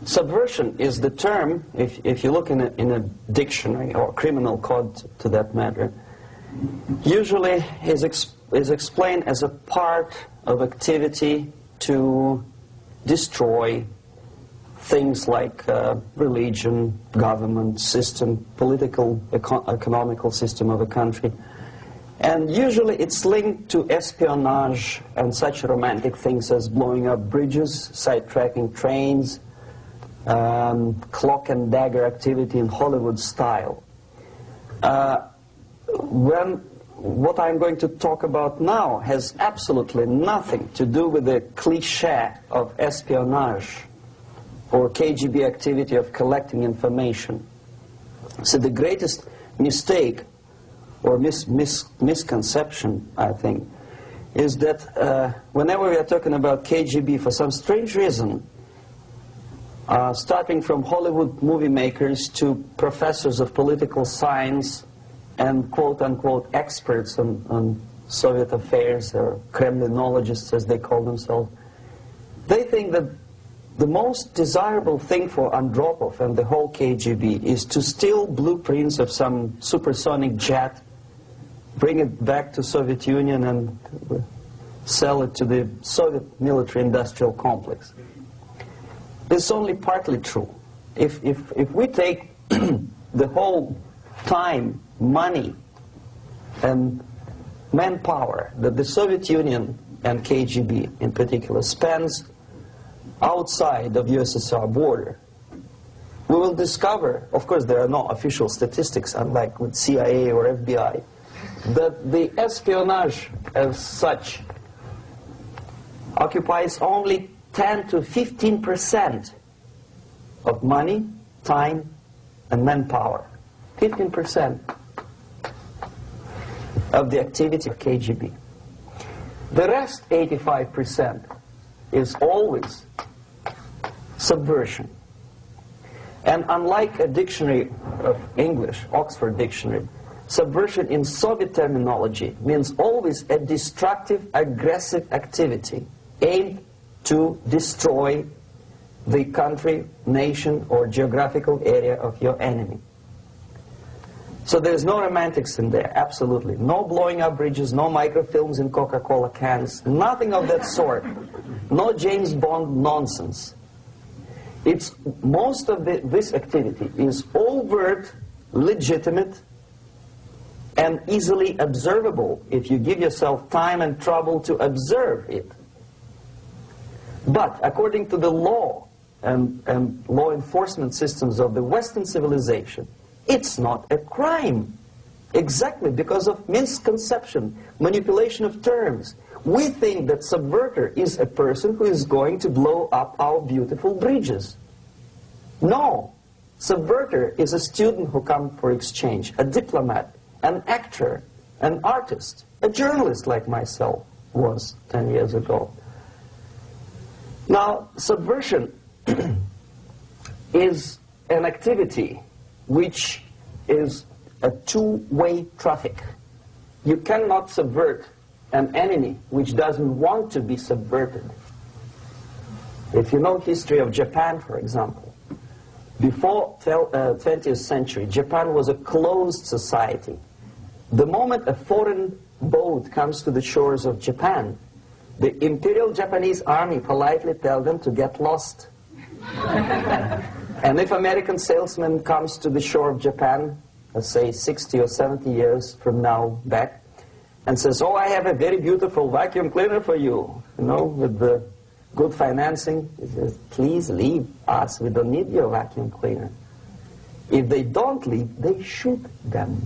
Subversion is the term, if you look in a dictionary or criminal code to that matter, usually is explained as a part of activity to destroy things like religion, government, system, political, economical system of a country. And usually it's linked to espionage and such romantic things as blowing up bridges, sidetracking trains, cloak and dagger activity in Hollywood style. What I'm going to talk about now has absolutely nothing to do with the cliché of espionage or KGB activity of collecting information. So the greatest mistake or misconception, I think, is that whenever we are talking about KGB, for some strange reason, starting from Hollywood movie makers to professors of political science and quote-unquote experts on Soviet affairs, or Kremlinologists as they call themselves, they think that the most desirable thing for Andropov and the whole KGB is to steal blueprints of some supersonic jet, bring it back to Soviet Union and sell it to the Soviet military-industrial complex. It's only partly true. If we take the whole time, money, and manpower that the Soviet Union and KGB in particular spends outside of USSR border, we will discover, of course there are no official statistics unlike with CIA or FBI, that the espionage as such occupies only 10 to 15% of money, time, and manpower. 15% of the activity of KGB. The rest, 85%, is always subversion. And unlike a dictionary of English, Oxford Dictionary, subversion in Soviet terminology means always a destructive, aggressive activity aimed to destroy the country, nation, or geographical area of your enemy. So there's no romantics in there, absolutely. No blowing up bridges, no microfilms in Coca-Cola cans, nothing of that sort. No James Bond nonsense. It's most of this activity is overt, legitimate, and easily observable if you give yourself time and trouble to observe it. But according to the law and law enforcement systems of the Western civilization, it's not a crime. Exactly because of misconception, manipulation of terms. We think that subverter is a person who is going to blow up our beautiful bridges. No. Subverter is a student who comes for exchange, a diplomat, an actor, an artist, a journalist like myself was 10 years ago. Now, subversion is an activity which is a two-way traffic. You cannot subvert an enemy which doesn't want to be subverted. If you know history of Japan, for example, before 20th century, Japan was a closed society. The moment a foreign boat comes to the shores of Japan, the Imperial Japanese Army politely tells them to get lost. And if American salesman comes to the shore of Japan, let's say 60 or 70 years from now back, and says, oh, I have a very beautiful vacuum cleaner for you, with the good financing, he says, please leave us, we don't need your vacuum cleaner. If they don't leave, they shoot them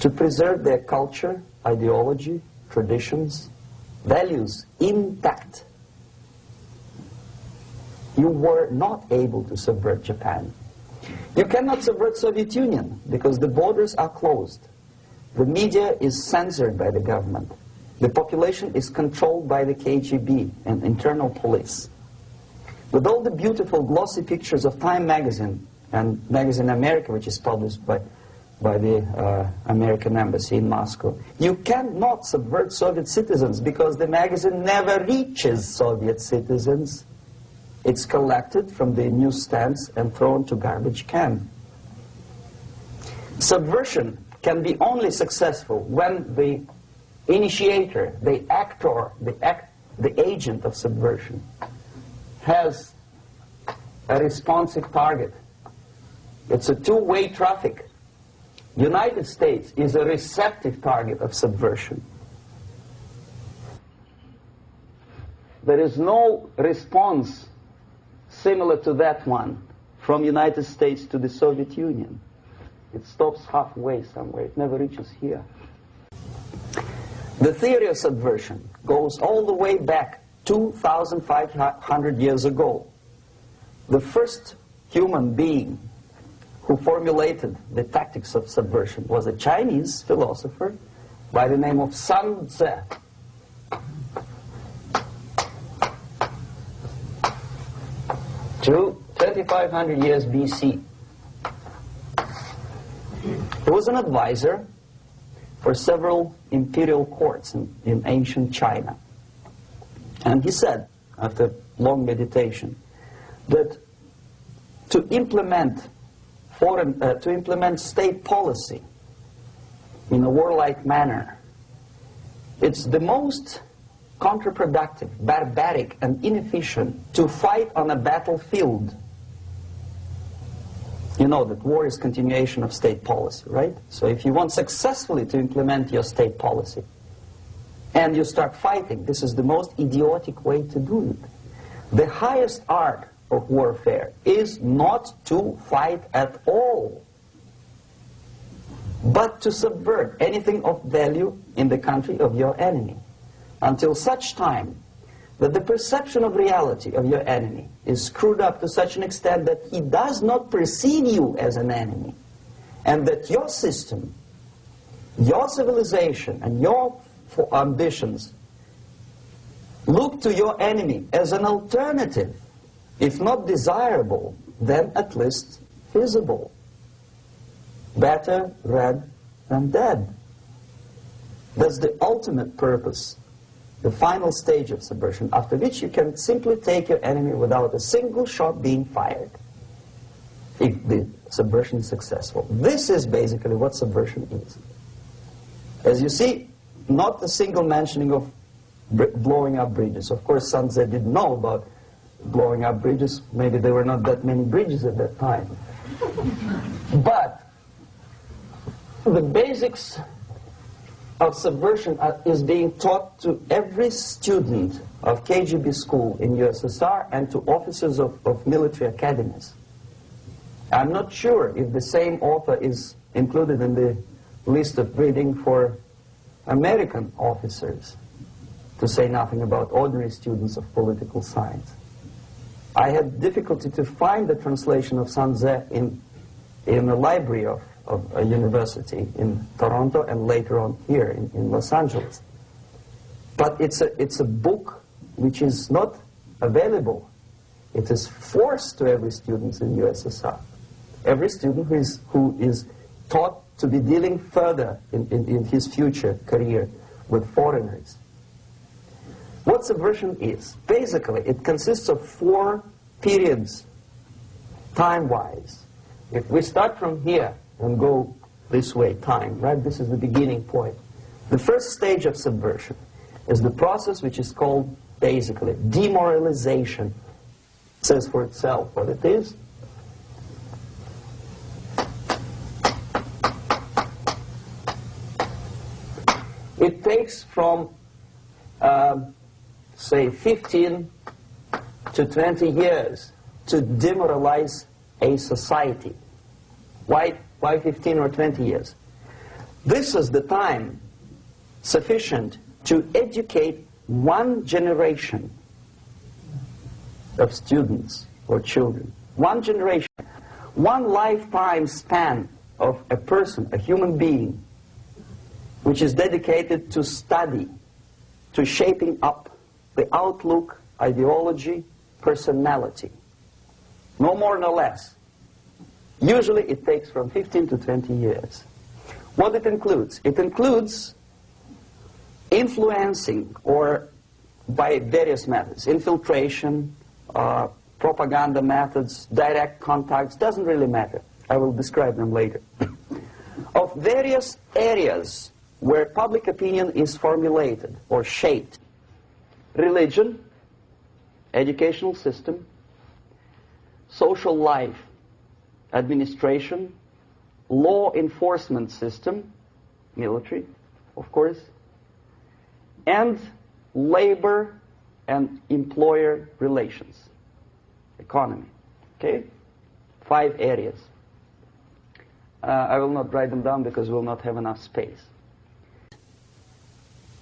to preserve their culture, ideology, traditions, values intact. You were not able to subvert Japan. You cannot subvert Soviet Union because the borders are closed. The media is censored by the government. The population is controlled by the KGB and internal police. With all the beautiful glossy pictures of Time magazine and Magazine America, which is published by the American embassy in Moscow, you cannot subvert Soviet citizens because the magazine never reaches Soviet citizens. It's collected from the newsstands and thrown to garbage can. Subversion can be only successful when the initiator, the actor, the agent of subversion has a responsive target. It's a two-way traffic. United States is a receptive target of subversion. There is no response similar to that one from United States to the Soviet Union. It stops halfway somewhere. It never reaches here. The theory of subversion goes all the way back 2,500 years ago. The first human being who formulated the tactics of subversion was a Chinese philosopher by the name of Sun Tzu. 2,500 years BC. He was an advisor for several imperial courts in ancient China. And he said, after long meditation, that to implement state policy in a warlike manner, it's the most counterproductive, barbaric, and inefficient to fight on a battlefield. You know that war is continuation of state policy, right? So if you want successfully to implement your state policy and you start fighting, this is the most idiotic way to do it. The highest art of warfare is not to fight at all, but to subvert anything of value in the country of your enemy, until such time that the perception of reality of your enemy is screwed up to such an extent that he does not perceive you as an enemy, and that your system, your civilization, and your ambitions look to your enemy as an alternative, if not desirable, then at least feasible. Better red than dead. That's the ultimate purpose, the final stage of subversion, after which you can simply take your enemy without a single shot being fired, if the subversion is successful. This is basically what subversion is. As you see, not a single mentioning of blowing up bridges. Of course, Sun Tzu didn't know about blowing up bridges. Maybe there were not that many bridges at that time. But the basics of subversion is being taught to every student of KGB school in USSR and to officers of military academies. I'm not sure if the same author is included in the list of reading for American officers, to say nothing about ordinary students of political science. I had difficulty to find the translation of Sun Tzu in the library of a university in Toronto and later on here in Los Angeles. But it's a book which is not available. It is forced to every student in USSR. Every student who is taught to be dealing further in his future career with foreigners. What subversion is? Basically, it consists of 4 periods, time-wise. If we start from here and go this way, time, right? This is the beginning point. The first stage of subversion is the process which is called, basically, demoralization. It says for itself what it is. It takes from, say, 15 to 20 years to demoralize a society. Why 15 or 20 years? This is the time sufficient to educate one generation of students or children. One generation. One lifetime span of a person, a human being, which is dedicated to study, to shaping up the outlook, ideology, personality. No more, no less. Usually it takes from 15 to 20 years. What it includes? It includes influencing, or by various methods, infiltration, propaganda methods, direct contacts, doesn't really matter. I will describe them later. Of various areas where public opinion is formulated or shaped. Religion, educational system, social life, administration, law enforcement system, military, of course, and labor and employer relations, economy. Okay? 5 areas. I will not write them down because we will not have enough space.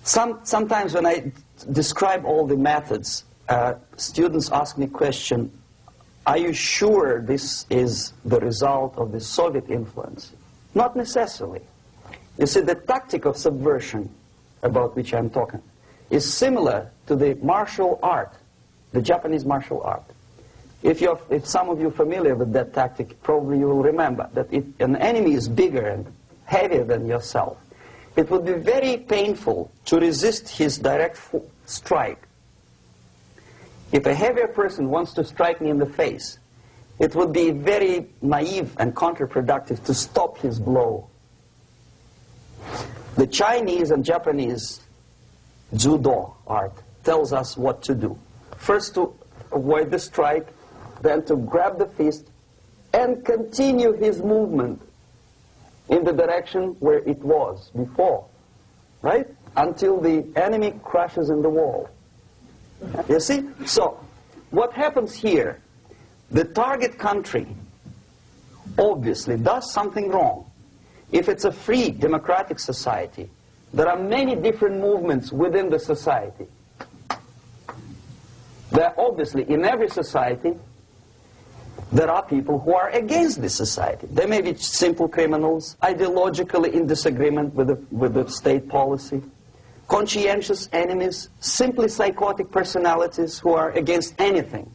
Sometimes when I describe all the methods, students ask me question, are you sure this is the result of the Soviet influence? Not necessarily. You see, the tactic of subversion, about which I'm talking, is similar to the martial art, the Japanese martial art. If some of you are familiar with that tactic, probably you will remember that if an enemy is bigger and heavier than yourself, it would be very painful to resist his direct strike. If a heavier person wants to strike me in the face, it would be very naive and counterproductive to stop his blow. The Chinese and Japanese judo art tells us what to do. First to avoid the strike, then to grab the fist and continue his movement in the direction where it was before, right? Until the enemy crashes in the wall. You see? So, what happens here? The target country obviously does something wrong. If it's a free democratic society, there are many different movements within the society. There are obviously, in every society, there are people who are against this society. They may be simple criminals, ideologically in disagreement with the state policy, conscientious enemies, simply psychotic personalities who are against anything,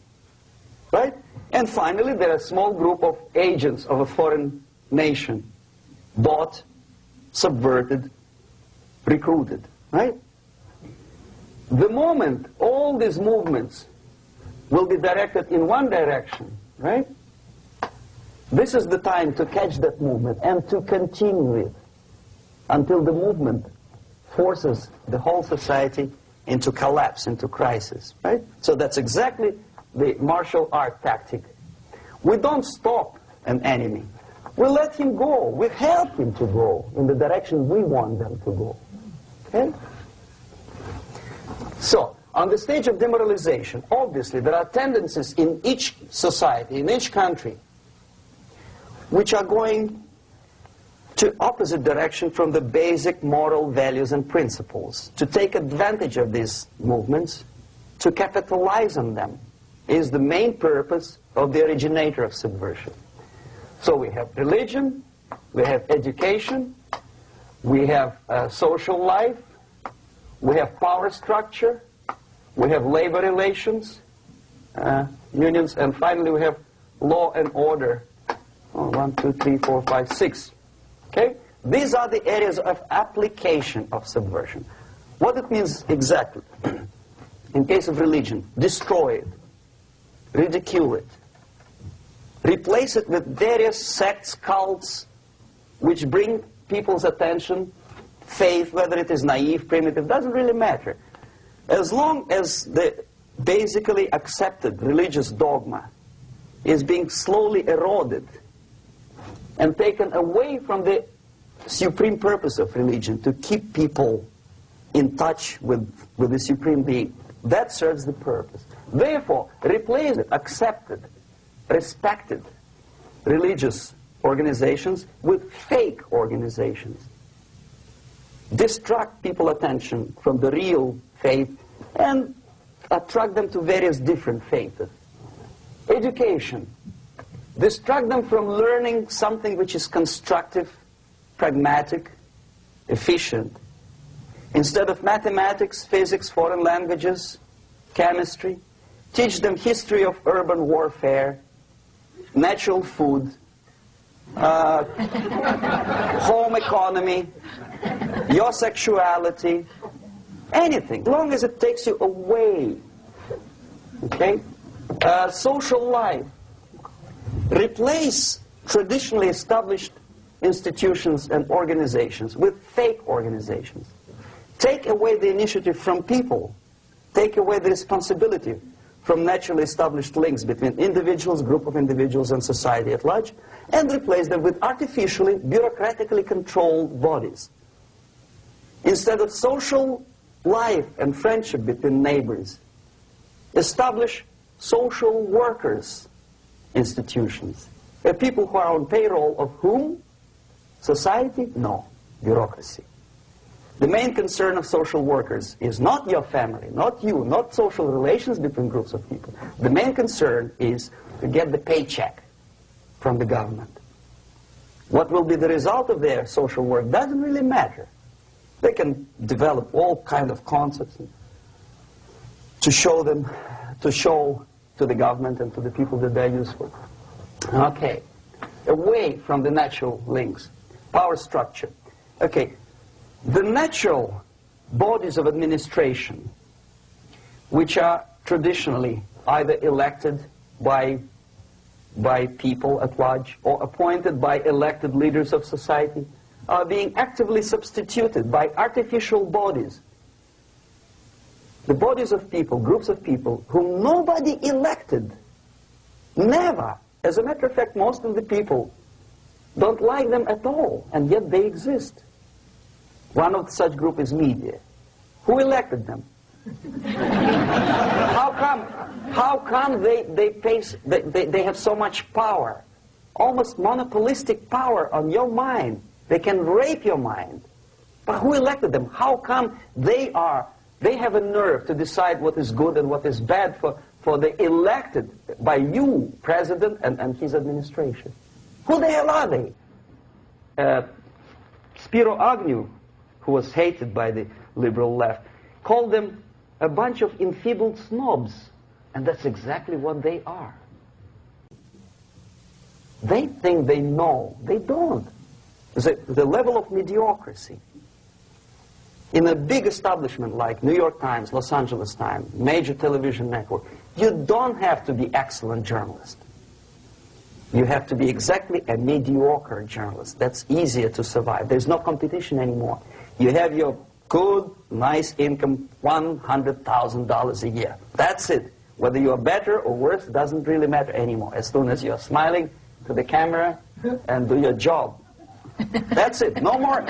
right? And finally, there are a small group of agents of a foreign nation, bought, subverted, recruited, right? The moment all these movements will be directed in one direction, right? This is the time to catch that movement and to continue it until the movement forces the whole society into collapse, into crisis, right? So that's exactly the martial art tactic. We don't stop an enemy. We let him go. We help him to go in the direction we want them to go. Okay? So, on the stage of demoralization, obviously there are tendencies in each society, in each country, which are going to opposite direction from the basic moral values and principles. To take advantage of these movements, to capitalize on them, is the main purpose of the originator of subversion. So we have religion, we have education, we have social life, we have power structure, we have labor relations, unions, and finally we have law and order. 1, 2, 3, 4, 5, 6. Okay? These are the areas of application of subversion. What it means exactly? In case of religion, destroy it, ridicule it, replace it with various sects, cults, which bring people's attention, faith, whether it is naive, primitive, doesn't really matter. As long as the basically accepted religious dogma is being slowly eroded and taken away from the supreme purpose of religion, to keep people in touch with the supreme being, that serves the purpose. Therefore, replace it, accepted, respected religious organizations with fake organizations. Distract people's attention from the real faith and attract them to various different faiths. Education. Distract them from learning something which is constructive, pragmatic, efficient. Instead of mathematics, physics, foreign languages, chemistry, teach them history of urban warfare, natural food, home economy, your sexuality, anything, as long as it takes you away, okay, Social life. Replace traditionally established institutions and organizations with fake organizations. Take away the initiative from people. Take away the responsibility from naturally established links between individuals, group of individuals, and society at large, and replace them with artificially, bureaucratically controlled bodies. Instead of social life and friendship between neighbors, establish social workers institutions. People who are on payroll of whom? Society? No. Bureaucracy. The main concern of social workers is not your family, not you, not social relations between groups of people. The main concern is to get the paycheck from the government. What will be the result of their social work doesn't really matter. They can develop all kind of concepts to show to the government and to the people that they're useful. Okay, away from the natural links, power structure. Okay, the natural bodies of administration, which are traditionally either elected by people at large or appointed by elected leaders of society, are being actively substituted by artificial bodies. The bodies of people, groups of people, whom nobody elected. Never. As a matter of fact, most of the people don't like them at all, and yet they exist. One of such group is media. Who elected them? How come they have so much power? Almost monopolistic power on your mind. They can rape your mind. But who elected them? How come they have a nerve to decide what is good and what is bad for the elected by you, president, and his administration? Who the hell are they? Spiro Agnew, who was hated by the liberal left, called them a bunch of enfeebled snobs. And that's exactly what they are. They think they know. They don't. The level of mediocrity. In a big establishment like New York Times, Los Angeles Times, major television network, you don't have to be excellent journalist. You have to be exactly a mediocre journalist. That's easier to survive. There's no competition anymore. You have your good, nice income, $100,000 a year. That's it. Whether you're better or worse doesn't really matter anymore. As soon as you're smiling to the camera and do your job. That's it. No more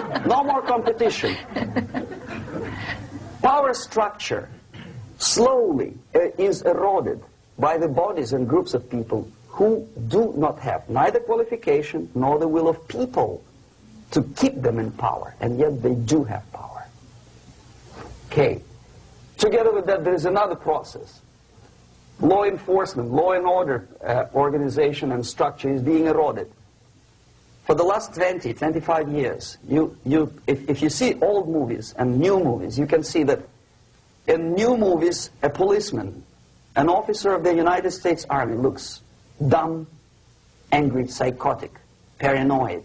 competition. Power structure slowly is eroded by the bodies and groups of people who do not have neither qualification nor the will of people to keep them in power, and yet they do have power. Okay. Together with that, there is another process. Law enforcement, law and order organization and structure is being eroded. For the last 20, 25 years, if you see old movies and new movies, you can see that in new movies, a policeman, an officer of the United States Army looks dumb, angry, psychotic, paranoid.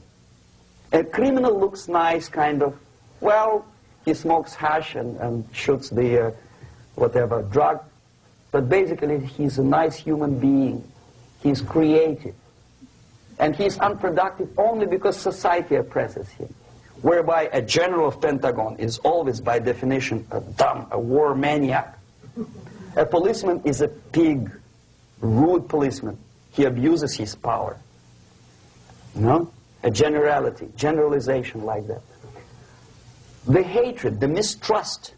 A criminal looks nice, kind of, well, he smokes hash and shoots the whatever drug, but basically he's a nice human being. He's creative. And he's unproductive only because society oppresses him. Whereby a general of Pentagon is always, by definition, a war maniac. A policeman is a pig, rude policeman. He abuses his power. You know? A generalization like that. The hatred, the mistrust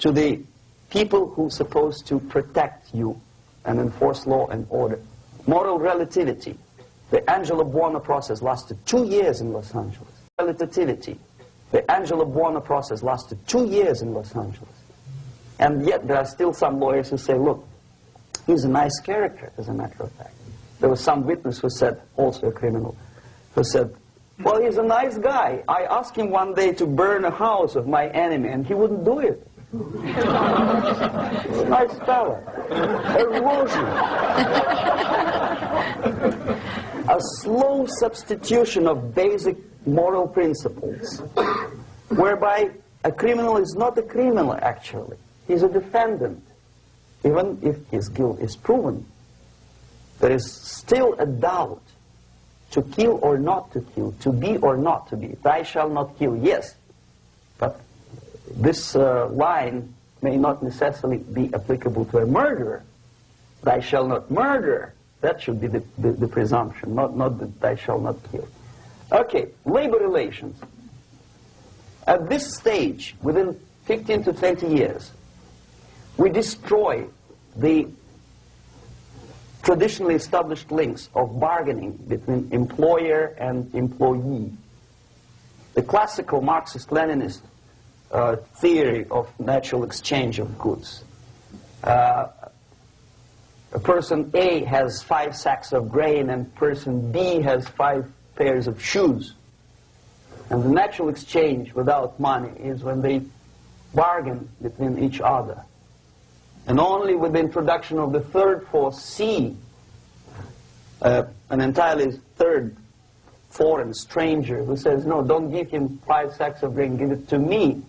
to the people who are supposed to protect you and enforce law and order. Moral relativity. The Angelo Buono process lasted 2 years in Los Angeles. Relativity. The Angelo Buono process lasted 2 years in Los Angeles. And yet there are still some lawyers who say, look, he's a nice character, as a matter of fact. There was some witness who said, also a criminal, who said, well, he's a nice guy. I asked him one day to burn a house of my enemy, and he wouldn't do it. He's a nice fella. Erosion. A slow substitution of basic moral principles, whereby a criminal is not a criminal, actually. He's a defendant. Even if his guilt is proven, There is still a doubt to kill or not to kill, to be or not to be. Thou shalt not kill, yes. But this line may not necessarily be applicable to a murderer. Thou shalt not murder. That should be the presumption, not that thou shalt not kill. Okay, labor relations. At this stage, within 15 to 20 years, we destroy the traditionally established links of bargaining between employer and employee. The classical Marxist-Leninist theory of natural exchange of goods. Person A has 5 sacks of grain and person B has 5 pairs of shoes. And the natural exchange without money is when they bargain between each other. And only with the introduction of the third force, C, an entirely third foreign stranger who says, no, don't give him 5 sacks of grain, give it to me,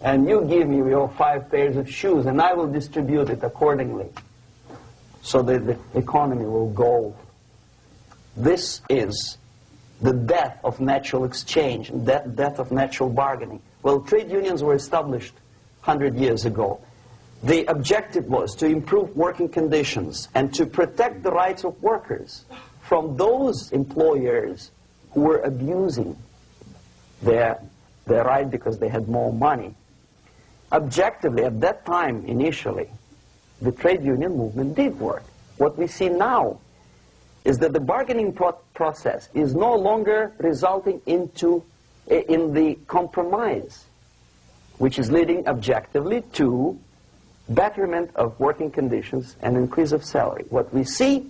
and you give me your 5 pairs of shoes, and I will distribute it accordingly, so that the economy will go. This is the death of natural exchange, death of natural bargaining. Well, trade unions were established 100 years ago. The objective was to improve working conditions and to protect the rights of workers from those employers who were abusing their right because they had more money. Objectively, at that time, initially, the trade union movement did work. What we see now is that the bargaining process is no longer resulting in the compromise, which is leading objectively to betterment of working conditions and increase of salary. What we see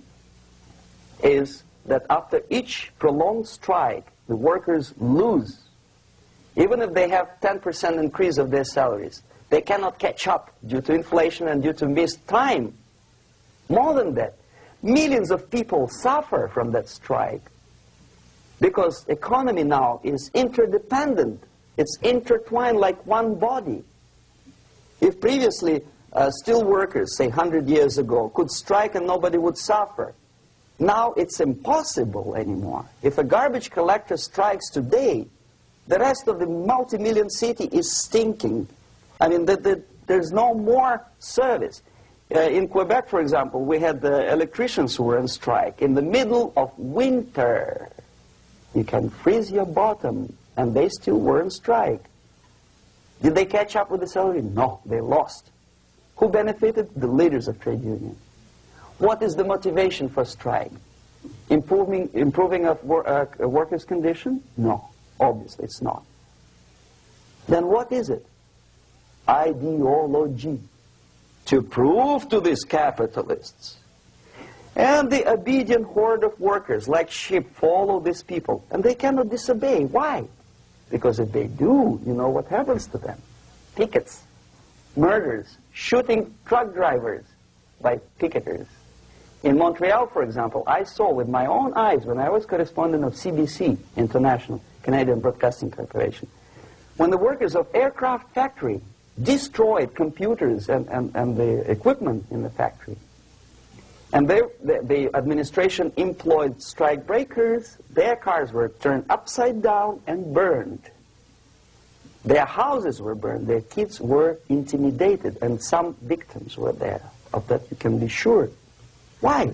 is that after each prolonged strike, the workers lose. Even if they have 10% increase of their salaries, they cannot catch up due to inflation and due to missed time. More than that, millions of people suffer from that strike because economy now is interdependent. It's intertwined like one body. If previously steel workers, say 100 years ago, could strike and nobody would suffer, now it's impossible anymore. If a garbage collector strikes today, the rest of the multi-million city is stinking. I mean, there's no more service. In Quebec, for example, we had the electricians who were on strike in the middle of winter. You can freeze your bottom, and they still were on strike. Did they catch up with the salary? No, they lost. Who benefited? The leaders of trade unions. What is the motivation for strike? Improving of a workers' condition? No, obviously it's not. Then what is it? Ideology. To prove to these capitalists. And the obedient horde of workers, like sheep, follow these people. And they cannot disobey. Why? Because if they do, you know what happens to them. Pickets, murders, shooting truck drivers by picketers. In Montreal, for example, I saw with my own eyes when I was correspondent of CBC, International, Canadian Broadcasting Corporation, when the workers of aircraft factory destroyed computers and the equipment in the factory. And the administration employed strike breakers. Their cars were turned upside down and burned. Their houses were burned. Their kids were intimidated. And some victims were there. Of that you can be sure. Why?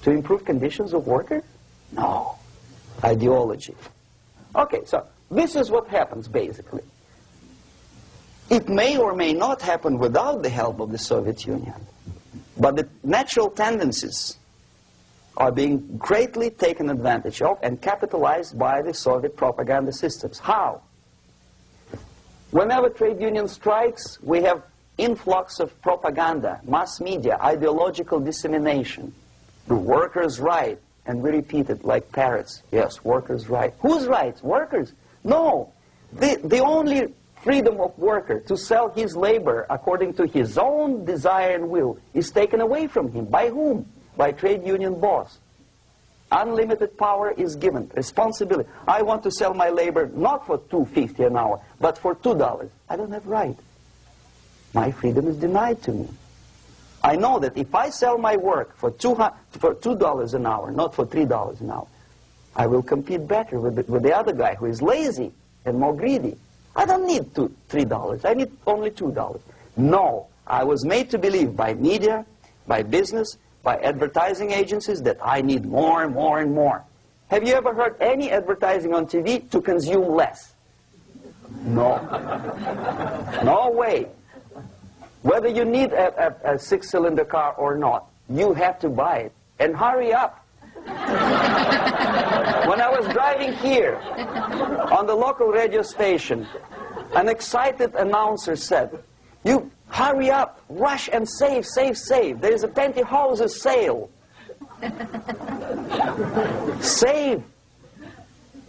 To improve conditions of workers? No. Ideology. Okay, so this is what happens basically. It may or may not happen without the help of the Soviet Union. But the natural tendencies are being greatly taken advantage of and capitalized by the Soviet propaganda systems. How? Whenever trade union strikes, we have influx of propaganda, mass media, ideological dissemination. The workers' right, and we repeat it like parrots. Yes, workers' right. Whose rights? Workers? No. The only freedom of worker to sell his labor according to his own desire and will is taken away from him. By whom? By trade union boss. Unlimited power is given. Responsibility. I want to sell my labor not for $2.50 an hour, but for $2. I don't have right. My freedom is denied to me. I know that if I sell my work for $2 an hour, not for $3 an hour, I will compete better with the other guy who is lazy and more greedy. I don't need $3. I need only $2. No, I was made to believe by media, by business, by advertising agencies that I need more and more and more. Have you ever heard any advertising on TV to consume less? No. No way. Whether you need a six-cylinder car or not, you have to buy it. And hurry up. When I was driving here, on the local radio station, an excited announcer said, "You hurry up, rush and save, save, save. There is a pantyhose sale." Save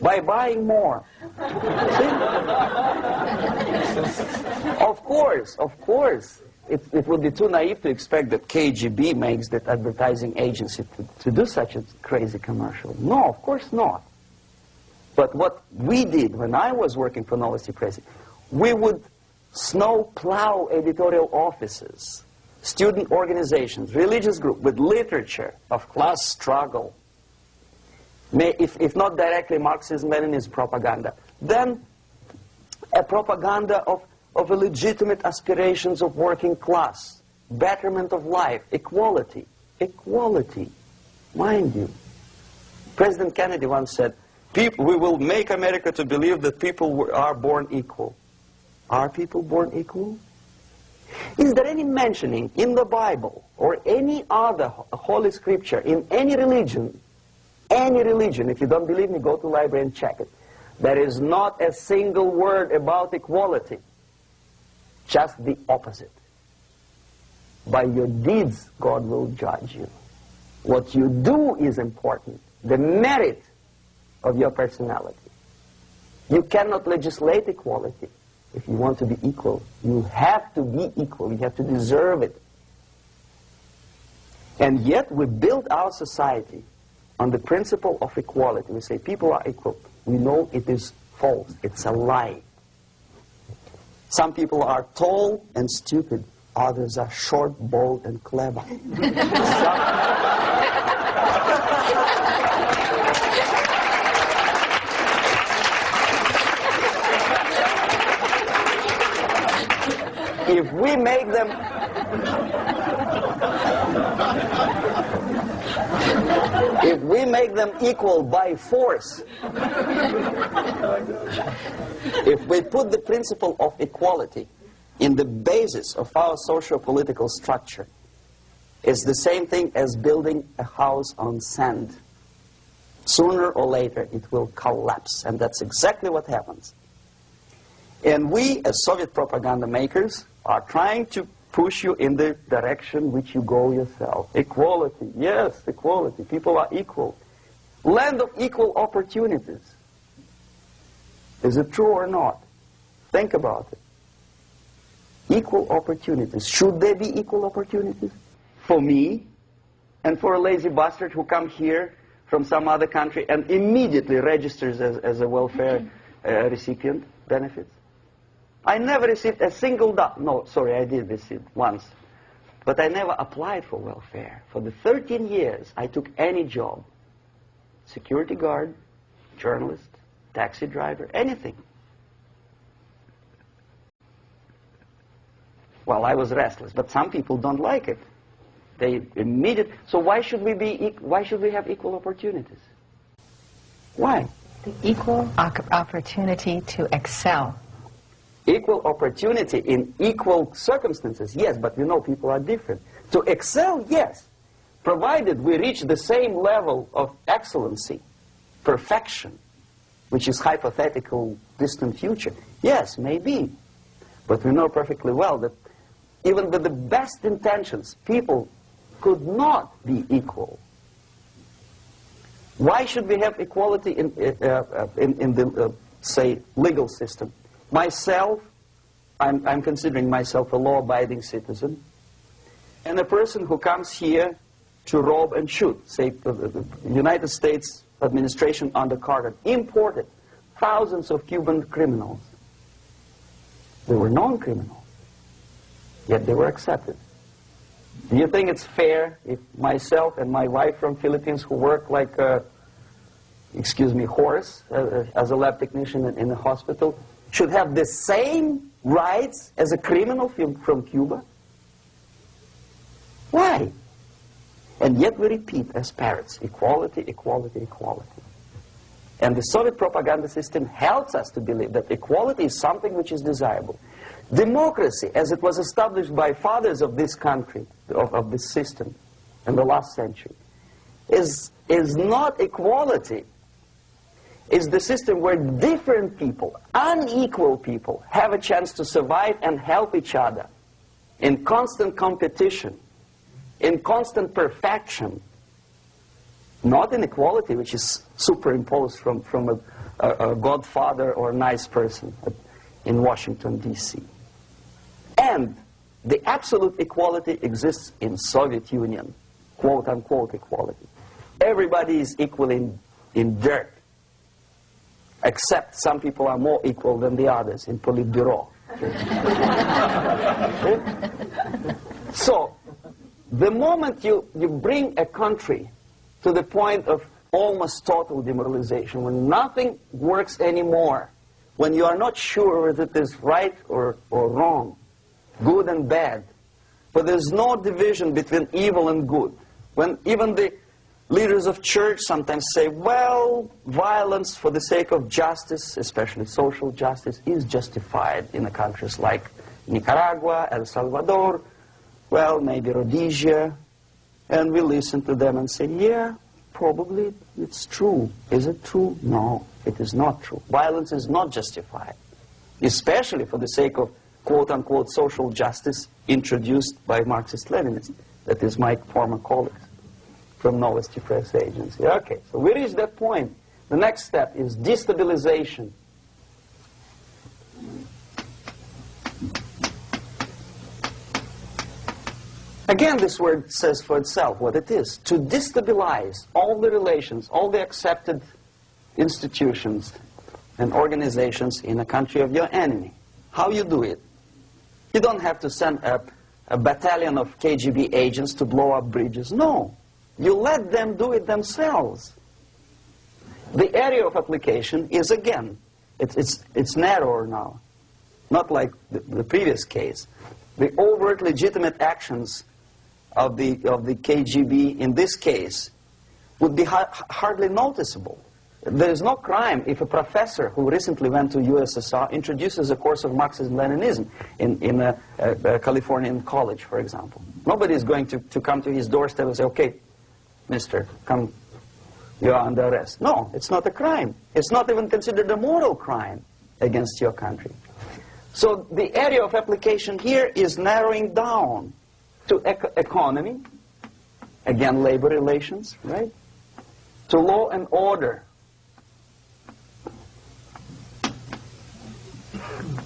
by buying more. See? Of course. It would be too naive to expect that KGB makes that advertising agency to do such a crazy commercial. No, of course not. But what we did when I was working for Novosti Press, we would snow plow editorial offices, student organizations, religious groups with literature of class struggle, if not directly Marxism-Leninism propaganda, then a propaganda of legitimate aspirations of working class, betterment of life, equality. Equality, mind you. President Kennedy once said, we will make America to believe that people are born equal. Are people born equal? Is there any mentioning in the Bible or any other holy scripture in any religion, if you don't believe me, go to the library and check it. There is not a single word about equality. Just the opposite. By your deeds, God will judge you. What you do is important. The merit of your personality. You cannot legislate equality. If you want to be equal, you have to be equal. You have to deserve it. And yet we build our society on the principle of equality. We say people are equal. We know it is false. It's a lie. Some people are tall and stupid. Others are short, bold, and clever. If we make them equal by force, if we put the principle of equality in the basis of our socio-political structure, it's the same thing as building a house on sand. Sooner or later it will collapse, and that's exactly what happens. And we, as Soviet propaganda makers, are trying to push you in the direction which you go yourself. Equality, yes, equality. People are equal. Land of equal opportunities. Is it true or not? Think about it. Equal opportunities. Should there be equal opportunities? For me and for a lazy bastard who comes here from some other country and immediately registers as a welfare recipient benefits? I never received a single dollar. No, sorry, I did receive once. But I never applied for welfare. For the 13 years, I took any job. Security guard, journalist, taxi driver, anything. Well, I was restless, but some people don't like it. They immediately. So why should we have equal opportunities? Why? The equal opportunity to excel. Equal opportunity in equal circumstances, yes, but we know people are different. To excel, yes, provided we reach the same level of excellency, perfection, which is hypothetical, distant future. Yes, maybe. But we know perfectly well that even with the best intentions, people could not be equal. Why should we have equality in the, say, legal system? Myself, I'm considering myself a law-abiding citizen, and a person who comes here to rob and shoot, say, the United States administration under Carter, imported thousands of Cuban criminals. They were non-criminals, yet they were accepted. Do you think it's fair if myself and my wife from Philippines, who work like a, excuse me, horse as a lab technician in a hospital, should have the same rights as a criminal from Cuba? Why? And yet we repeat as parrots, equality, equality, equality. And the Soviet propaganda system helps us to believe that equality is something which is desirable. Democracy, as it was established by fathers of this country, of this system in the last century, is not equality. It's the system where different people, unequal people, have a chance to survive and help each other in constant competition, in constant perfection, not in equality, which is superimposed from a godfather or a nice person in Washington, D.C. And the absolute equality exists in Soviet Union, quote-unquote equality. Everybody is equal in dirt, except some people are more equal than the others in Politburo. So, the moment you bring a country to the point of almost total demoralization, when nothing works anymore, when you are not sure whether it is right or wrong, good and bad, but there's no division between evil and good, when even the leaders of church sometimes say, well, violence for the sake of justice, especially social justice, is justified in countries like Nicaragua, El Salvador, well, maybe Rhodesia, and we listen to them and say, yeah, probably it's true. Is it true? No, it is not true. Violence is not justified, especially for the sake of quote-unquote social justice introduced by Marxist-Leninists, that is my former colleagues from Novosti Press Agency. Okay, so we reached that point. The next step is destabilization. Again, this word says for itself what it is. To destabilize all the relations, all the accepted institutions and organizations in a country of your enemy. How you do it? You don't have to send a battalion of KGB agents to blow up bridges. No. You let them do it themselves. The area of application is, again, it's narrower now. Not like the previous case. The overt legitimate actions of the KGB in this case would be hardly noticeable. There is no crime if a professor who recently went to USSR introduces a course of Marxism-Leninism in a Californian college, for example. Nobody is going to come to his doorstep and say, okay, mister, come, you are under arrest. No, it's not a crime. It's not even considered a moral crime against your country. So the area of application here is narrowing down to economy, again labor relations, right? To law and order,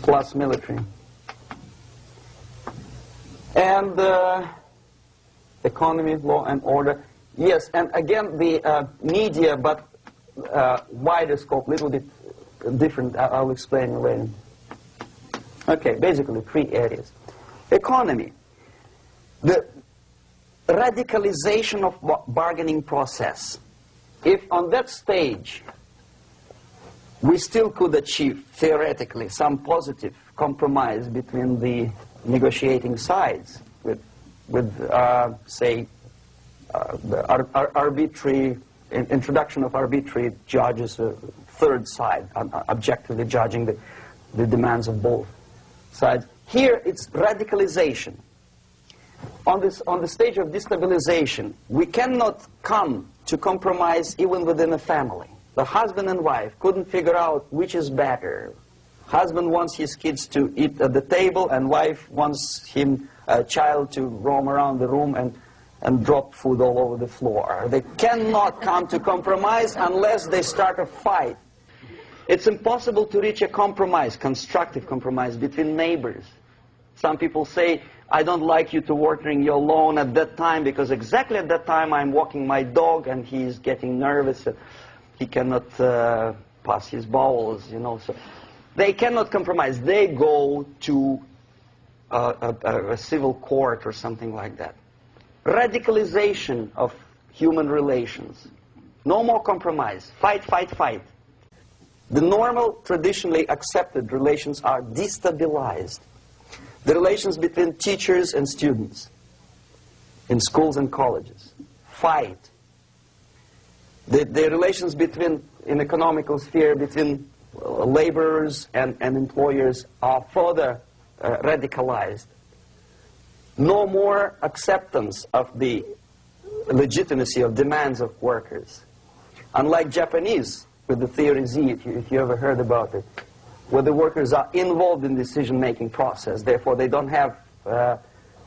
plus military. And economy, law and order. Yes, and again the media, but wider scope, little bit different. I'll explain later. Okay, basically 3 areas. Economy. The radicalization of bargaining process. If on that stage we still could achieve, theoretically, some positive compromise between the negotiating sides with say, the arbitrary, introduction of arbitrary judges, a third side, objectively judging the demands of both sides. Here it's radicalization. On the stage of destabilization, we cannot come to compromise even within a family. The husband and wife couldn't figure out which is better. Husband wants his kids to eat at the table, and wife wants a child to roam around the room and drop food all over the floor. They cannot come to compromise unless they start a fight. It's impossible to reach a compromise, constructive compromise, between neighbors. Some people say, I don't like you to watering your lawn at that time because exactly at that time I'm walking my dog and he's getting nervous. He cannot pass his bowels, you know. So they cannot compromise. They go to a civil court or something like that. radicalization of human relations. No more compromise. Fight, fight, fight. The normal, traditionally accepted relations are destabilized. The relations between teachers and students in schools and colleges. Fight. The relations between, in economical sphere, between laborers and employers are further radicalized. No more acceptance of the legitimacy of demands of workers. Unlike Japanese, with the theory Z, if you ever heard about it, where the workers are involved in decision-making process, therefore they don't have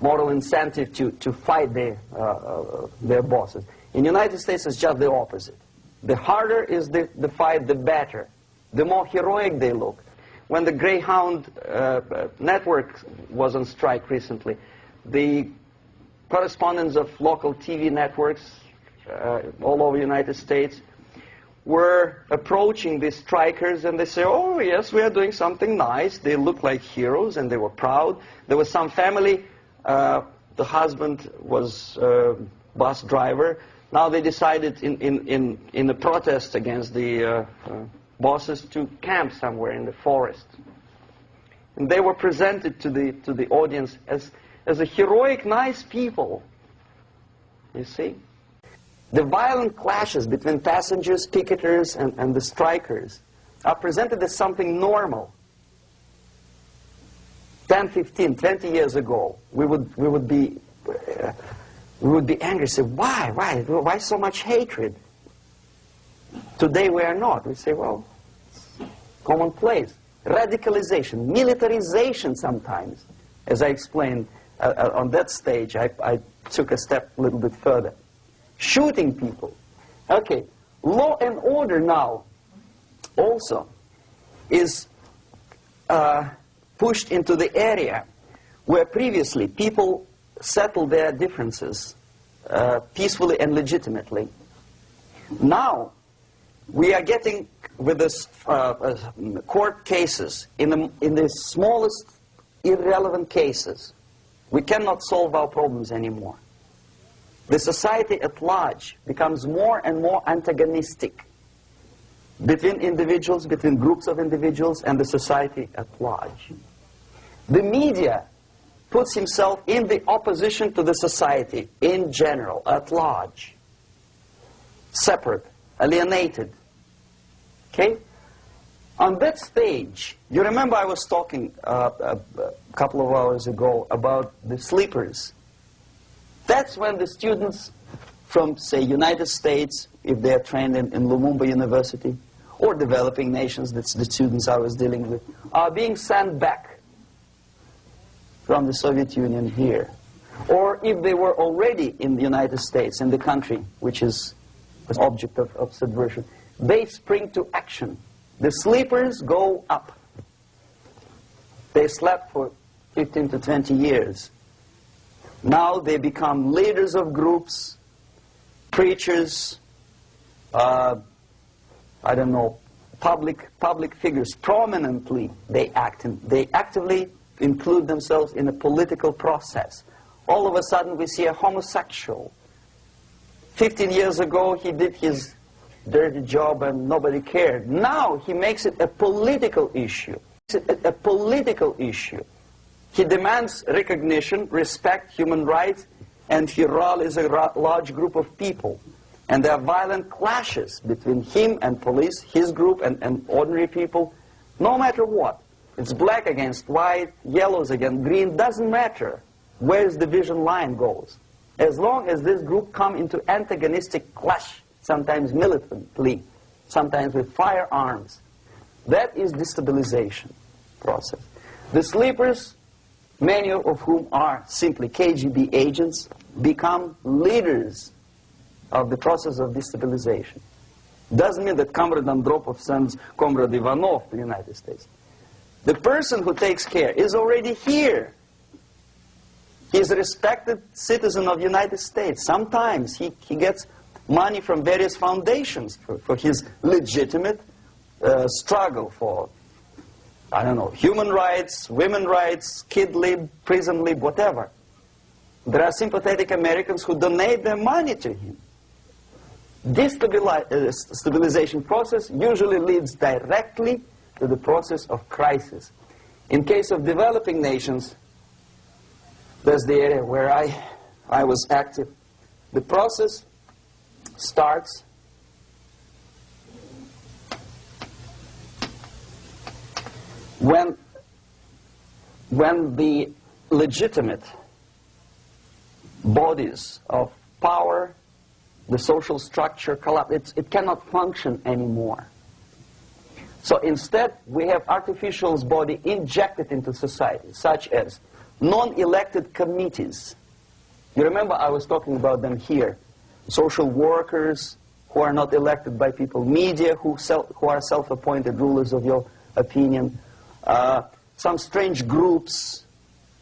moral incentive to fight their bosses. In the United States, it's just the opposite. The harder is the fight, the better. The more heroic they look. When the Greyhound network was on strike recently, the correspondents of local TV networks all over the United States were approaching the strikers, and they say, oh yes, we are doing something nice. They looked like heroes and they were proud. There was some family, the husband was a bus driver. Now they decided in a protest against the bosses to camp somewhere in the forest. And they were presented to the audience as a heroic, nice people. You see? The violent clashes between passengers, picketers, and the strikers are presented as something normal. 10, 15, 20 years ago, we would be angry, say, why so much hatred? Today we are not. We say, well, it's commonplace. Radicalization, militarization sometimes. As I explained on that stage, I took a step a little bit further. Shooting people. Okay, law and order now also is pushed into the area where previously people settled their differences peacefully and legitimately. Now we are getting with this court cases in the smallest irrelevant cases. We cannot solve our problems anymore. The society at large becomes more and more antagonistic between individuals, between groups of individuals, and the society at large. The media puts himself in the opposition to the society in general, at large. Separate, alienated. Okay? On that stage, you remember I was talking a couple of hours ago about the sleepers. That's when the students from, say, United States, if they are trained in Lumumba University, or developing nations, that's the students I was dealing with, are being sent back from the Soviet Union here. Or if they were already in the United States, in the country, which is the object of subversion, they spring to action. The sleepers go up. They slept for 15 to 20 years. Now they become leaders of groups, preachers, I don't know, public figures. Prominently they act. They actively include themselves in a political process. All of a sudden we see a homosexual. 15 years ago he did his dirty job and nobody cared. Now he makes it a political issue. A political issue. He demands recognition, respect, human rights, and he rallies a large group of people. And there are violent clashes between him and police, his group and ordinary people, no matter what. It's black against white, yellows against green, doesn't matter where the division line goes. As long as this group come into antagonistic clash, sometimes militantly, sometimes with firearms, that is destabilization process. The sleepers, many of whom are simply KGB agents, become leaders of the process of destabilization. Doesn't mean that Comrade Andropov sends Comrade Ivanov to the United States. The person who takes care is already here. He's a respected citizen of the United States. Sometimes he gets money from various foundations for his legitimate struggle for, I don't know, human rights, women's rights, kid lib, prison lib, whatever. There are sympathetic Americans who donate their money to him. This stabilization process usually leads directly to the process of crisis. In case of developing nations, that's the area where I was active. The process starts when the legitimate bodies of power, the social structure collapse. It cannot function anymore. So instead, we have artificial body injected into society, such as non-elected committees. You remember I was talking about them here. Social workers who are not elected by people, media who are self-appointed rulers of your opinion, some strange groups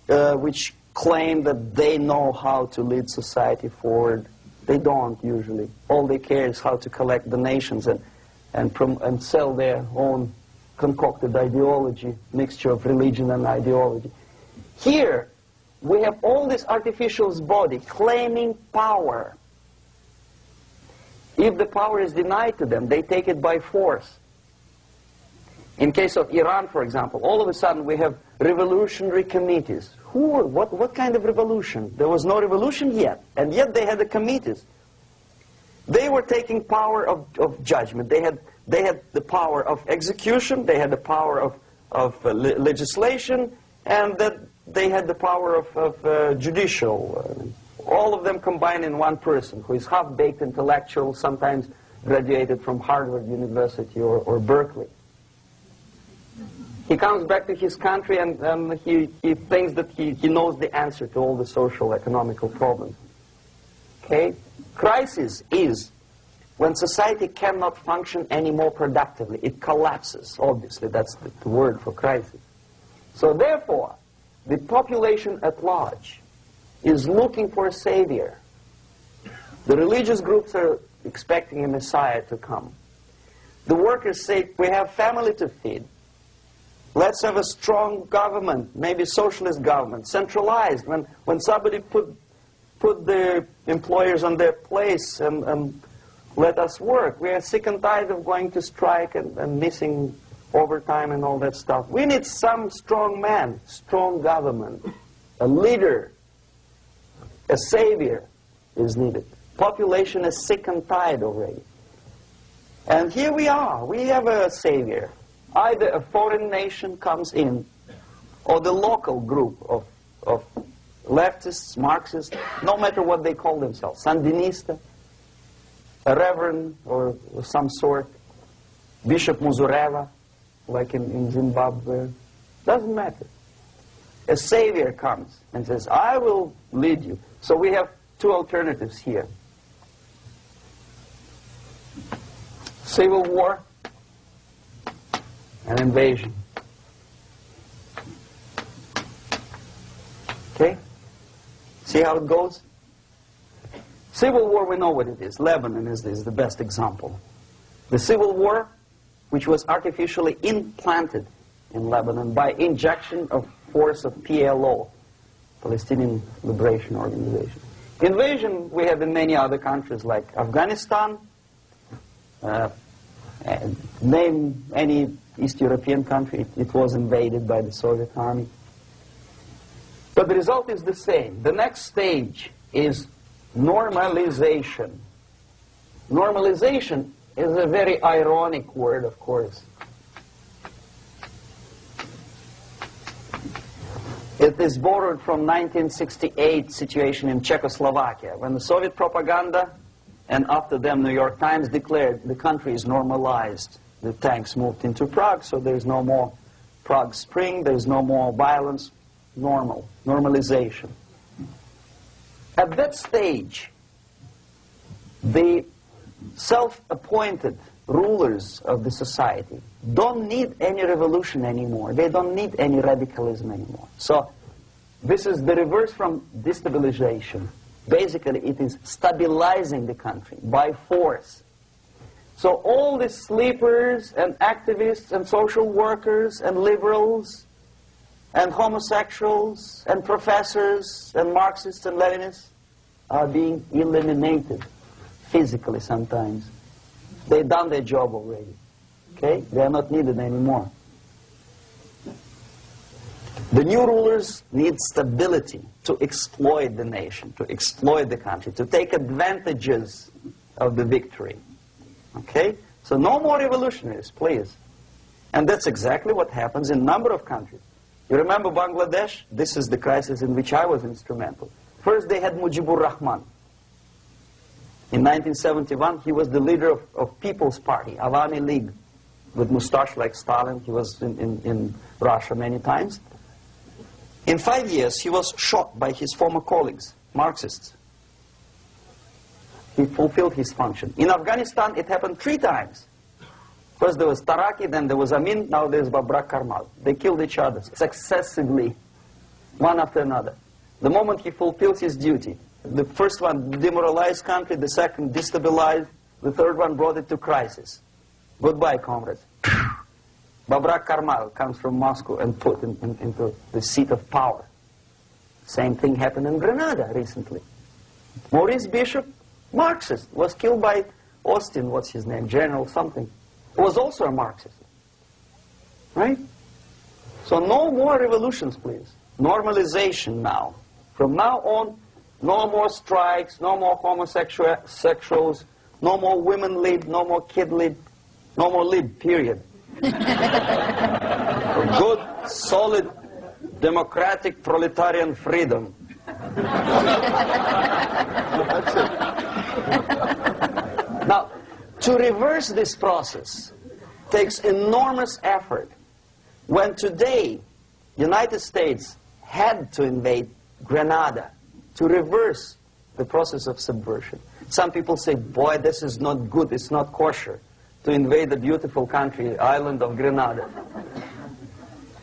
which claim that they know how to lead society forward. They don't usually. All they care is how to collect donations and sell their own concocted ideology, mixture of religion and ideology. Here, we have all this artificial body claiming power. If the power is denied to them, they take it by force. In case of Iran, for example, all of a sudden we have revolutionary committees. What kind of revolution? There was no revolution yet, and yet they had the committees. They were taking power of judgment. They had the power of execution, they had the power of legislation, and that they had the power of judicial. All of them combined in one person, who is half-baked intellectual, sometimes graduated from Harvard University or Berkeley. He comes back to his country and he thinks that he knows the answer to all the social, economical problems. Okay? Crisis is when society cannot function anymore productively. It collapses, obviously. That's the word for crisis. So therefore, the population at large is looking for a savior. The religious groups are expecting a Messiah to come. The workers say, we have family to feed. Let's have a strong government, maybe socialist government, centralized. When somebody put the employers on their place and let us work. We are sick and tired of going to strike and missing overtime and all that stuff. We need some strong man, strong government, a leader, a savior is needed. Population is sick and tired already. And here we are. We have a savior. Either a foreign nation comes in, or the local group of leftists, Marxists, no matter what they call themselves, Sandinista, a reverend or some sort, Bishop Muzureva, like in Zimbabwe, doesn't matter. A savior comes and says, I will lead you. So we have two alternatives here. Civil war and invasion. Okay? See how it goes? Civil war, we know what it is. Lebanon is the best example. The civil war, which was artificially implanted in Lebanon by injection of force of PLO, Palestinian Liberation Organization. Invasion we have in many other countries like Afghanistan, name any East European country, it was invaded by the Soviet army. But the result is the same. The next stage is normalization. Normalization is a very ironic word, of course. It is borrowed from 1968 situation in Czechoslovakia, when the Soviet propaganda, and after them New York Times, declared the country is normalized. The tanks moved into Prague, so there's no more Prague Spring, there's no more violence. Normal, normalization. At that stage, the self-appointed rulers of the society don't need any revolution anymore. They don't need any radicalism anymore. So this is the reverse from destabilization. Basically, it is stabilizing the country by force. So all the sleepers and activists and social workers and liberals and homosexuals and professors and Marxists and Leninists are being eliminated physically sometimes. They've done their job already. Okay? They are not needed anymore. The new rulers need stability to exploit the nation, to exploit the country, to take advantages of the victory. Okay? So no more revolutionaries, please. And that's exactly what happens in a number of countries. You remember Bangladesh? This is the crisis in which I was instrumental. First they had Mujibur Rahman. In 1971, he was the leader of People's Party, Awami League, with mustache like Stalin. He was in Russia many times. In 5 years, he was shot by his former colleagues, Marxists. He fulfilled his function. In Afghanistan, it happened 3 times. First there was Taraki, then there was Amin, now there's Babrak Karmal. They killed each other successively, one after another. The moment he fulfills his duty, the first one demoralized country, the second destabilized, the third one brought it to crisis. Goodbye, comrades. Babrak Karmal comes from Moscow and put into the seat of power. Same thing happened in Grenada recently. Maurice Bishop, Marxist, was killed by Austin, what's his name, General something, who was also a Marxist. Right? So no more revolutions, please. Normalization now. From now on, no more strikes, no more homosexuals, no more women lead, no more kid lead, no more lead, period. Good, solid, democratic, proletarian freedom. That's it. Now, to reverse this process takes enormous effort. When today, United States had to invade Grenada to reverse the process of subversion. Some people say, boy, this is not good, it's not kosher to invade the beautiful country, island of Grenada.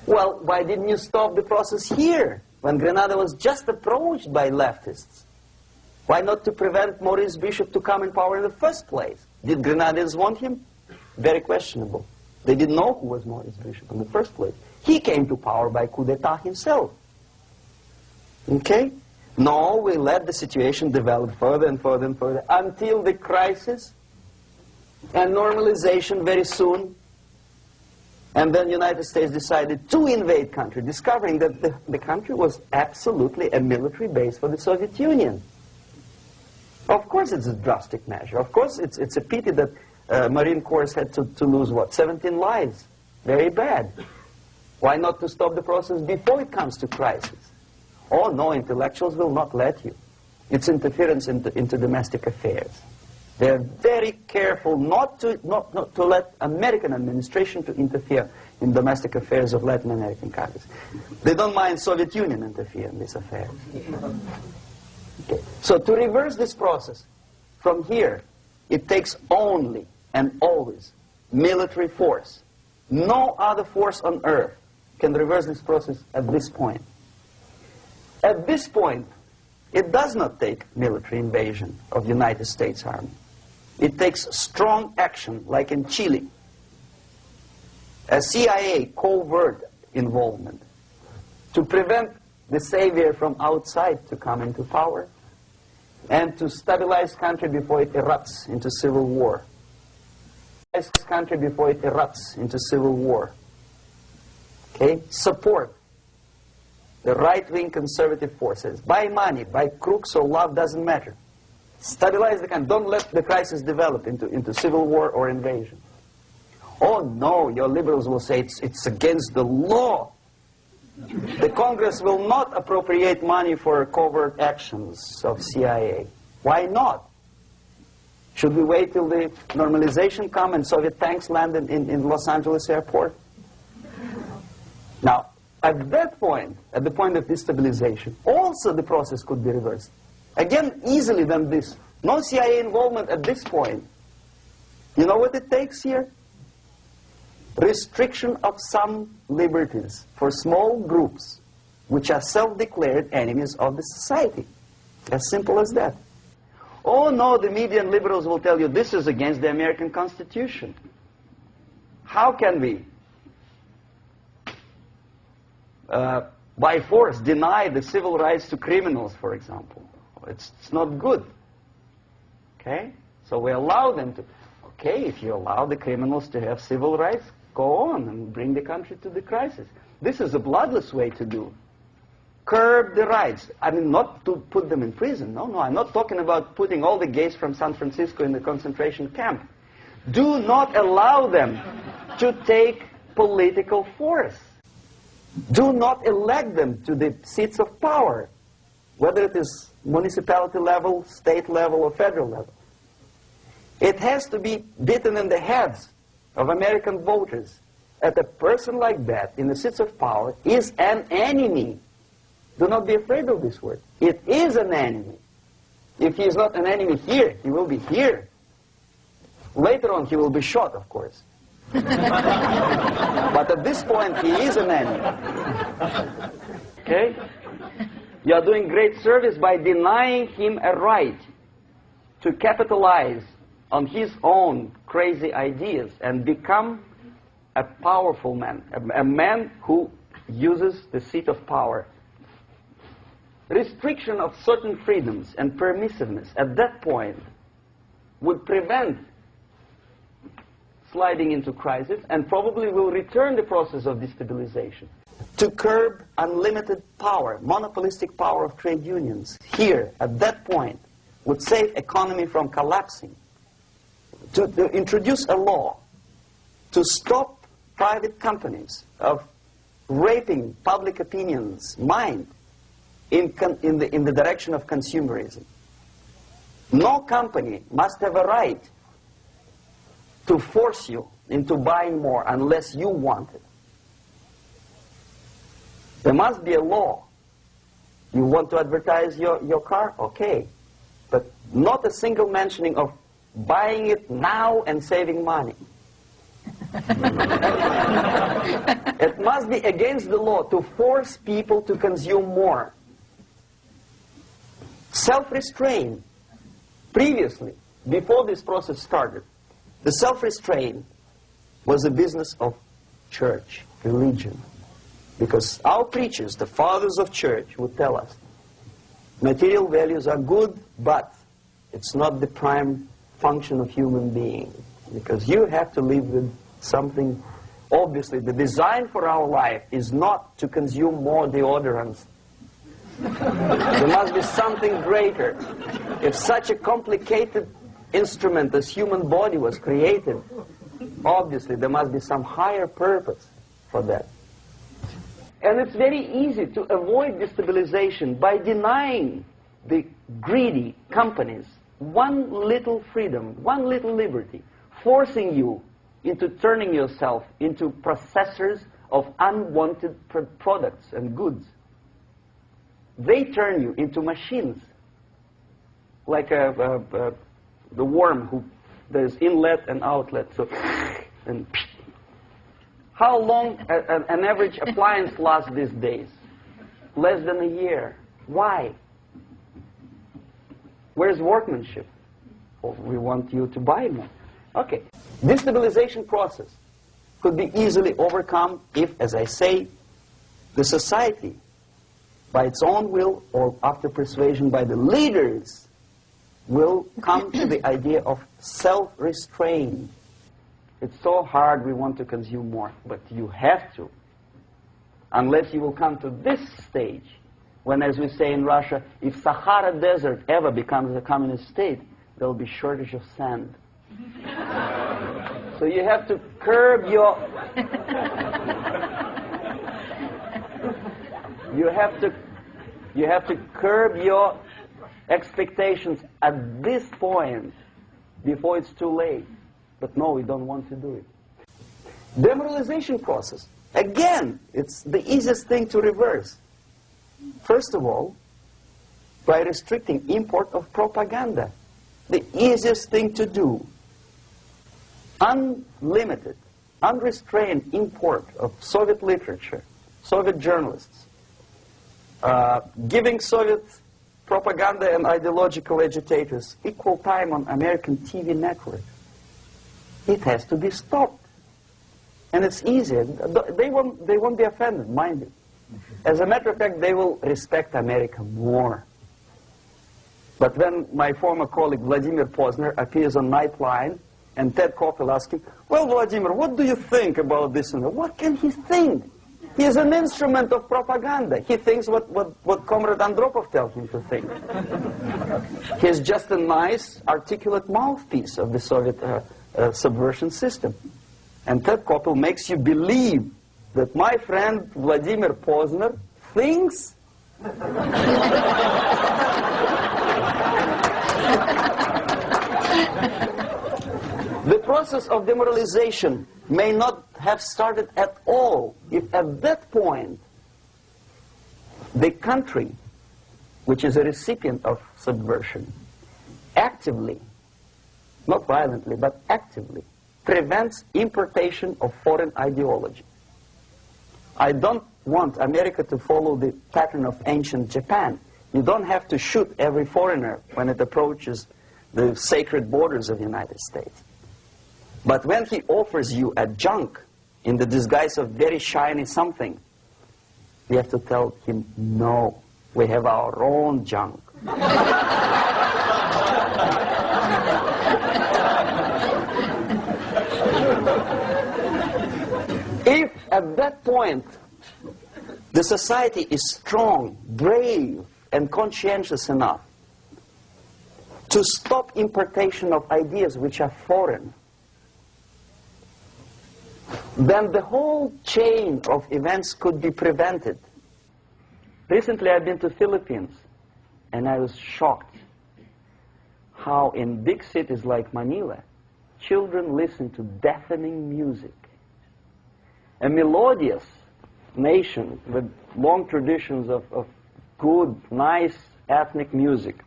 Well, why didn't you stop the process here, when Grenada was just approached by leftists? Why not to prevent Maurice Bishop to come in power in the first place? Did Grenadians want him? Very questionable. They didn't know who was Maurice Bishop in the first place. He came to power by coup d'etat himself. Okay? No, we let the situation develop further and further and further until the crisis and normalization very soon. And then the United States decided to invade country, discovering that the country was absolutely a military base for the Soviet Union. Of course it's a drastic measure. Of course it's a pity that Marine Corps had to lose, what, 17 lives. Very bad. Why not to stop the process before it comes to crisis? Oh, no, intellectuals will not let you. It's interference into domestic affairs. They're very careful not to let American administration to interfere in domestic affairs of Latin American countries. They don't mind Soviet Union interfere in these affairs. Okay. So to reverse this process, from here, it takes only and always military force. No other force on earth can reverse this process at this point. At this point, it does not take military invasion of the United States Army. It takes strong action, like in Chile. A CIA covert involvement to prevent the savior from outside to come into power and to stabilize country before it erupts into civil war. Country before it erupts into civil war. Okay? Support the right-wing conservative forces. By money, by crooks or love, doesn't matter. Stabilize the country. Don't let the crisis develop into civil war or invasion. Oh no, your liberals will say it's against the law. The Congress will not appropriate money for covert actions of CIA. Why not? Should we wait till the normalization come and Soviet tanks land in Los Angeles airport? Now, at that point, at the point of destabilization, also the process could be reversed. Again, easily than this. No CIA involvement at this point. You know what it takes here? Restriction of some liberties for small groups which are self-declared enemies of the society. As simple as that. Oh no, the media and liberals will tell you this is against the American Constitution. How can we by force, deny the civil rights to criminals, for example. It's not good. Okay? So we allow them to... Okay, if you allow the criminals to have civil rights, go on and bring the country to the crisis. This is a bloodless way to do. Curb the rights. I mean, not to put them in prison. No, I'm not talking about putting all the gays from San Francisco in the concentration camp. Do not allow them to take political force. Do not elect them to the seats of power, whether it is municipality level, state level, or federal level. It has to be beaten in the heads of American voters that a person like that in the seats of power is an enemy. Do not be afraid of this word. It is an enemy. If he is not an enemy here, he will be here. Later on, he will be shot, of course. But at this point, he is an enemy. Okay? You are doing great service by denying him a right to capitalize on his own crazy ideas and become a powerful man, a man who uses the seat of power. Restriction of certain freedoms and permissiveness at that point would prevent sliding into crisis and probably will return the process of destabilization. To curb unlimited power, monopolistic power of trade unions, here, at that point, would save economy from collapsing. To introduce a law to stop private companies of raping public opinion's mind in the direction of consumerism. No company must have a right to force you into buying more unless you want it. There must be a law. You want to advertise your car? Okay. But not a single mentioning of buying it now and saving money. It must be against the law to force people to consume more. Self-restraint. Previously, before this process started, the self-restraint was a business of church, religion. Because our preachers, the fathers of church, would tell us, material values are good, but it's not the prime function of human being. Because you have to live with something. Obviously, the design for our life is not to consume more deodorants. There must be something greater. If such a complicated instrument as human body was created, obviously there must be some higher purpose for that. And it's very easy to avoid destabilization by denying the greedy companies one little freedom, one little liberty, forcing you into turning yourself into processors of unwanted products and goods. They turn you into machines, like the worm who there's inlet and outlet. So, and how long an average appliance lasts these days? Less than a year. Why? Where's workmanship? Well, we want you to buy more. Okay. Destabilization process could be easily overcome if, as I say, the society, by its own will or after persuasion by the leaders, will come to the idea of self-restraint. It's so hard, we want to consume more, but you have to. Unless you will come to this stage, when, as we say in Russia, if Sahara Desert ever becomes a communist state, there will be shortage of sand. So you have to curb your... You have to curb your expectations at this point before it's too late. But no, we don't want to do it. Demoralization process. Again, it's the easiest thing to reverse. First of all, by restricting import of propaganda. The easiest thing to do. Unlimited, unrestrained import of Soviet literature, Soviet journalists, giving Soviet propaganda and ideological agitators equal time on American TV network. It has to be stopped. And it's easier. They won't be offended, mind you. As a matter of fact, they will respect America more. But when my former colleague Vladimir Posner appears on Nightline and Ted Koppel asks him, well, Vladimir, what do you think about this and that? What can he think? He is an instrument of propaganda. He thinks what Comrade Andropov tells him to think. He is just a nice, articulate mouthpiece of the Soviet subversion system. And Ted Koppel makes you believe that my friend Vladimir Posner thinks the process of demoralization may not have started at all if at that point the country, which is a recipient of subversion, actively, not violently, but actively, prevents importation of foreign ideology. I don't want America to follow the pattern of ancient Japan. You don't have to shoot every foreigner when it approaches the sacred borders of the United States. But when he offers you a junk in the disguise of very shiny something, you have to tell him, no, we have our own junk. If at that point the society is strong, brave, and conscientious enough to stop importation of ideas which are foreign, then the whole chain of events could be prevented. Recently I've been to Philippines, and I was shocked how in big cities like Manila, children listen to deafening music. A melodious nation with long traditions of good, nice ethnic music,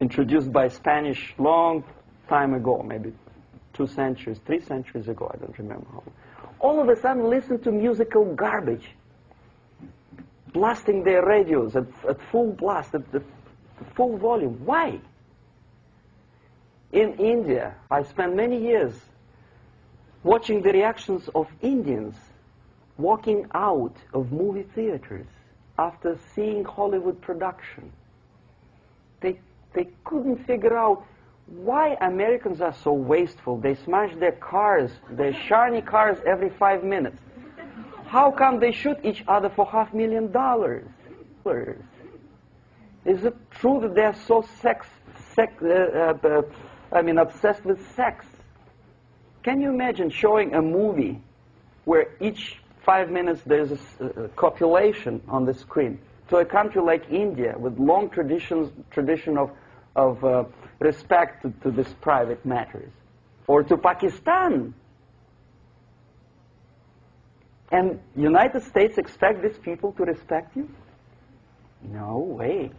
introduced by Spanish long time ago, maybe 2 centuries, 3 centuries ago, I don't remember how. All of a sudden listen to musical garbage, blasting their radios at full blast, at full volume. Why? In India, I spent many years watching the reactions of Indians walking out of movie theaters after seeing Hollywood production. They couldn't figure out why Americans are so wasteful. They smash their cars, their shiny cars, every 5 minutes. How come they shoot each other for $500,000? Is it true that they're so obsessed with sex? Can you imagine showing a movie where each 5 minutes there's a copulation on the screen to a country like India with long tradition of respect to these private matters, or to Pakistan? And United States expect these people to respect you? No way.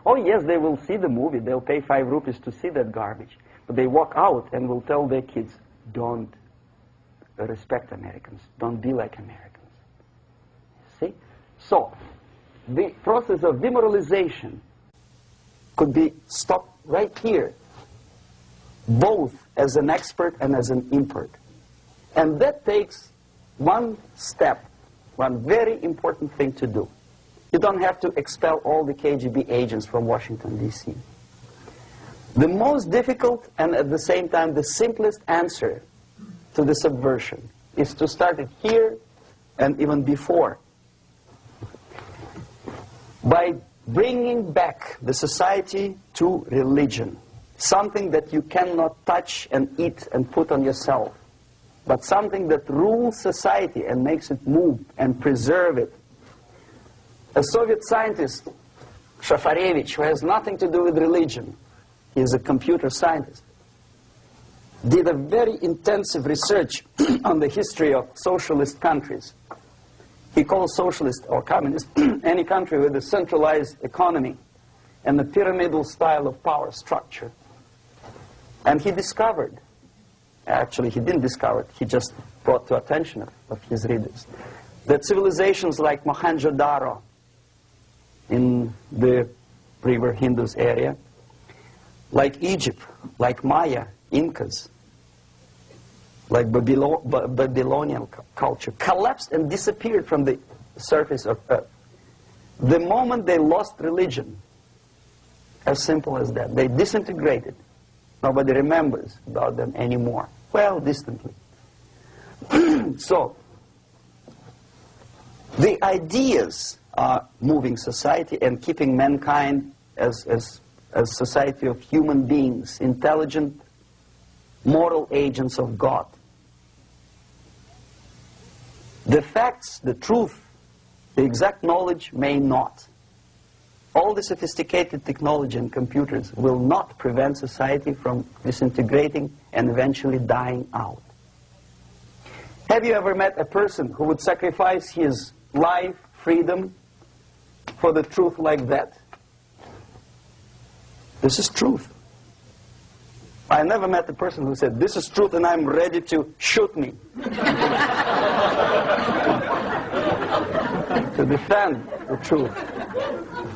Oh yes, they will see the movie, they'll pay 5 rupees to see that garbage, but they walk out and will tell their kids, don't respect Americans, don't be like Americans. See? So, the process of demoralization could be stopped right here, both as an expert and as an import. And that takes one step, one very important thing to do. You don't have to expel all the KGB agents from Washington, D.C. The most difficult and at the same time the simplest answer to the subversion is to start it here and even before, by bringing back the society to religion, something that you cannot touch and eat and put on yourself, but something that rules society and makes it move and preserve it. A Soviet scientist, Shafarevich, who has nothing to do with religion, he is a computer scientist, did a very intensive research on the history of socialist countries. He calls socialist or communist any country with a centralized economy and a pyramidal style of power structure. And he discovered, actually he didn't discover it, he just brought to attention of his readers, that civilizations like Mohenjo-Daro in the river Indus area, like Egypt, like Maya, Incas, like Babylonian culture, collapsed and disappeared from the surface of Earth. The moment they lost religion, as simple as that, they disintegrated. Nobody remembers about them anymore. Well, distantly. So, the ideas are moving society and keeping mankind as a society of human beings, intelligent, moral agents of God. The facts, the truth, the exact knowledge may not. All the sophisticated technology and computers will not prevent society from disintegrating and eventually dying out. Have you ever met a person who would sacrifice his life, freedom, for the truth like that? This is truth. I never met a person who said, this is truth and I'm ready to shoot me. To defend the truth.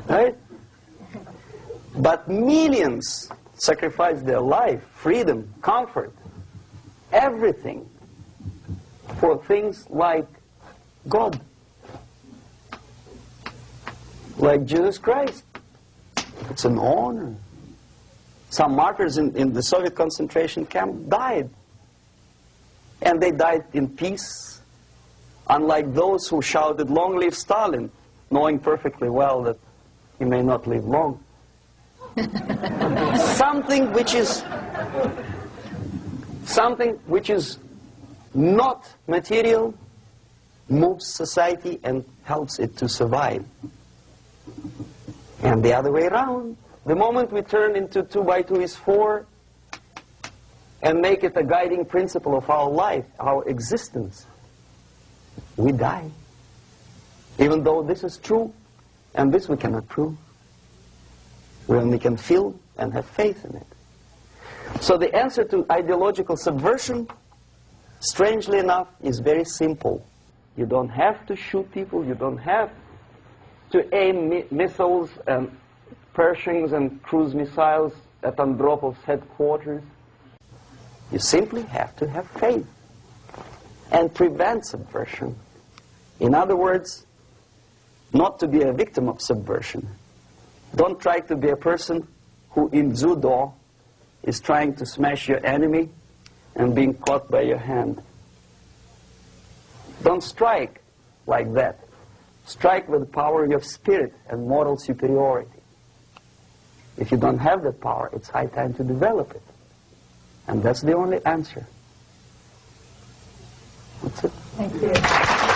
Right? But millions sacrifice their life, freedom, comfort, everything for things like God. Like Jesus Christ. It's an honor. Some martyrs in the Soviet concentration camp died. And they died in peace. Unlike those who shouted, "Long live Stalin," knowing perfectly well that he may not live long. Something which is not material moves society and helps it to survive. And the other way around. The moment we turn into 2 by 2 is 4 and make it a guiding principle of our life, our existence, we die. Even though this is true, and this we cannot prove. We only can feel and have faith in it. So the answer to ideological subversion, strangely enough, is very simple. You don't have to shoot people, you don't have to aim missiles and Pershings and cruise missiles at Andropov's headquarters. You simply have to have faith and prevent subversion. In other words, not to be a victim of subversion. Don't try to be a person who in judo is trying to smash your enemy and being caught by your hand. Don't strike like that. Strike with the power of your spirit and moral superiority. If you don't have that power, it's high time to develop it. And that's the only answer. That's it. Thank you.